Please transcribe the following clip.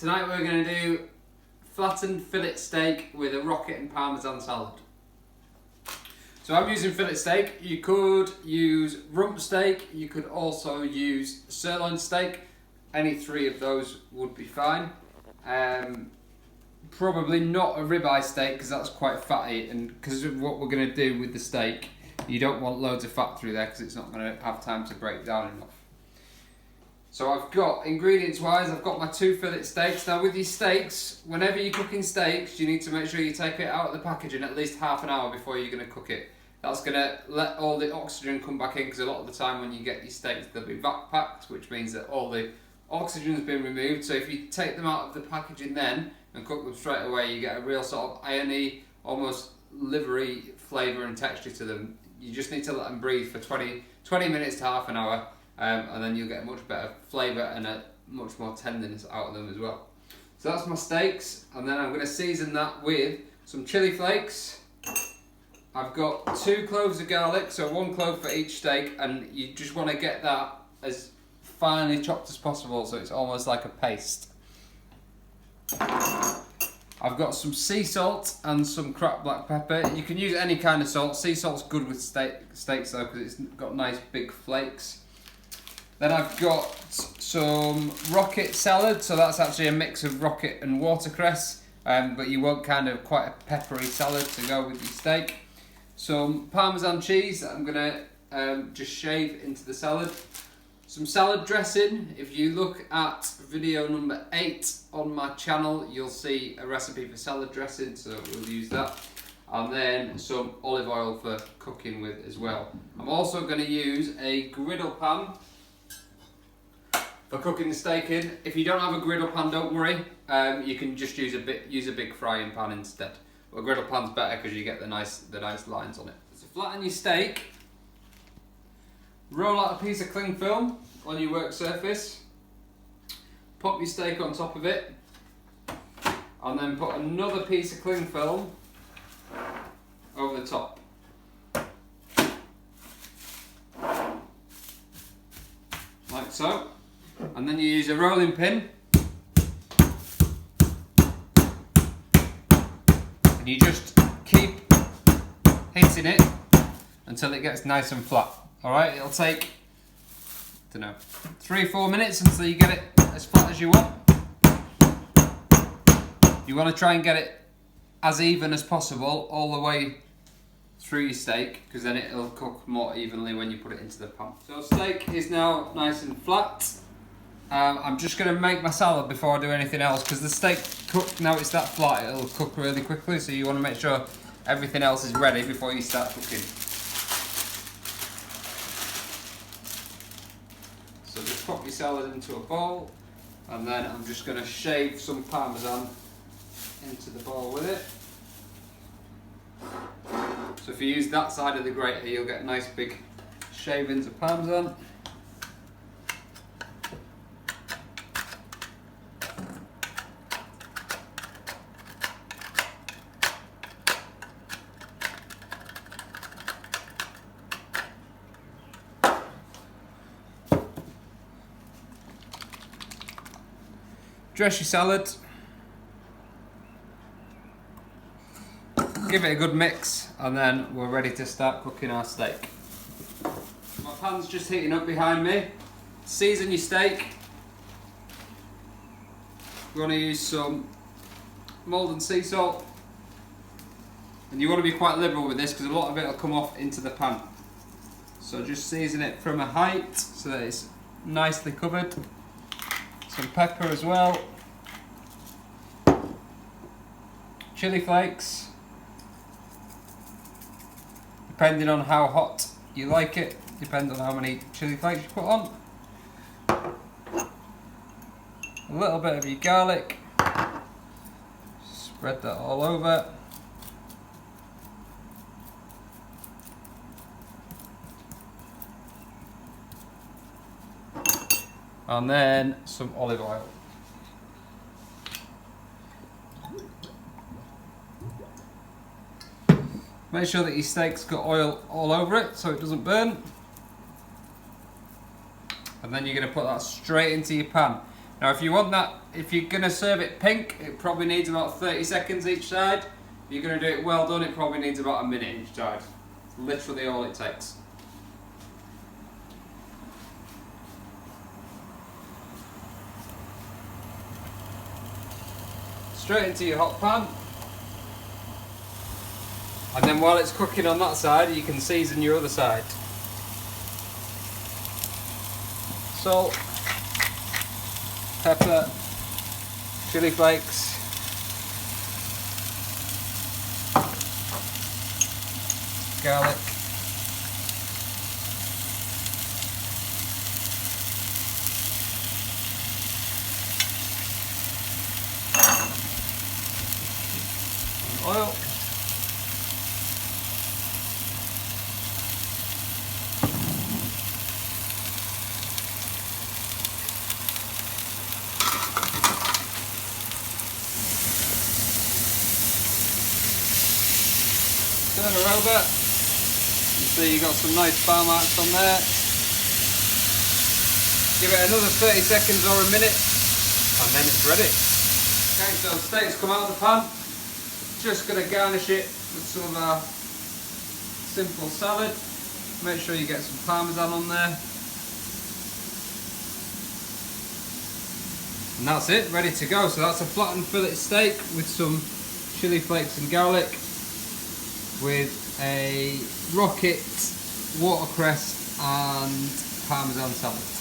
Tonight we're going to do flattened fillet steak with a rocket and Parmesan salad. So I'm using fillet steak. You could use rump steak, you could also use sirloin steak. Any three of those would be fine. Probably not a ribeye steak because that's quite fatty, and because of what we're going to do with the steak, you don't want loads of fat through there because it's not going to have time to break down enough. So I've got, ingredients wise, I've got my 2 fillet steaks. Now with these steaks, whenever you're cooking steaks, you need to make sure you take it out of the packaging at least half an hour before you're going to cook it. That's going to let all the oxygen come back in, because a lot of the time when you get your steaks, they'll be vac packed, which means that all the oxygen has been removed. So if you take them out of the packaging then and cook them straight away, you get a real sort of irony, almost livery flavour and texture to them. You just need to let them breathe for 20 minutes to half an hour. And then you'll get a much better flavour and a much more tenderness out of them as well. So that's my steaks, and then I'm going to season that with some chilli flakes. I've got 2 cloves of garlic, so 1 clove for each steak, and you just want to get that as finely chopped as possible so it's almost like a paste. I've got some sea salt and some cracked black pepper. You can use any kind of salt. Sea salt's good with steaks though, because it's got nice big flakes. Then I've got some rocket salad, so that's actually a mix of rocket and watercress, but you want kind of quite a peppery salad to go with your steak. Some Parmesan cheese that I'm going to just shave into the salad. Some salad dressing. If you look at video number 8 on my channel, you'll see a recipe for salad dressing, so we'll use that. And then some olive oil for cooking with as well. I'm also going to use a griddle pan for cooking the steak in. If you don't have a griddle pan, don't worry. You can just use a big frying pan instead. But a griddle pan's better because you get the nice lines on it. So flatten your steak. Roll out a piece of cling film on your work surface. Pop your steak on top of it, and then put another piece of cling film over the top. Like so. And then you use a rolling pin, and you just keep hitting it until it gets nice and flat. Alright, it'll take, I don't know, 3-4 minutes until you get it as flat as you want. You want to try and get it as even as possible all the way through your steak, because then it'll cook more evenly when you put it into the pan. So steak is now nice and flat. I'm just going to make my salad before I do anything else, because the steak cooked, now it's that flat, it'll cook really quickly, so you want to make sure everything else is ready before you start cooking. So just pop your salad into a bowl, and then I'm just going to shave some Parmesan into the bowl with it. So if you use that side of the grater, you'll get nice big shavings of Parmesan. Dress your salad, give it a good mix, and then we're ready to start cooking our steak. My pan's just heating up behind me. Season your steak. You want to use some moulded sea salt, and you want to be quite liberal with this because a lot of it will come off into the pan. So just season it from a height so that it's nicely covered. Some pepper as well. Chilli flakes. Depending on how hot you like it, depends on how many chilli flakes you put on. A little bit of your garlic. Spread that all over. And then some olive oil. Make sure that your steak's got oil all over it so it doesn't burn. And then you're going to put that straight into your pan. Now if you want that If you're going to serve it pink, it probably needs about 30 seconds each side. If you're going to do it well done, it probably needs about a minute each side. It's literally all it takes. Straight into your hot pan. And then while it's cooking on that side, you can season your other side. Salt, pepper, chili flakes, garlic, and oil. Turn her over. You see you've got some nice bar marks on there. Give it another 30 seconds or a minute and then it's ready. Okay, so the steak's come out of the pan. Just going to garnish it with some of our simple salad. Make sure you get some Parmesan on there. And that's it, ready to go. So that's a flattened fillet steak with some chili flakes and garlic, with a rocket, watercress and Parmesan salad.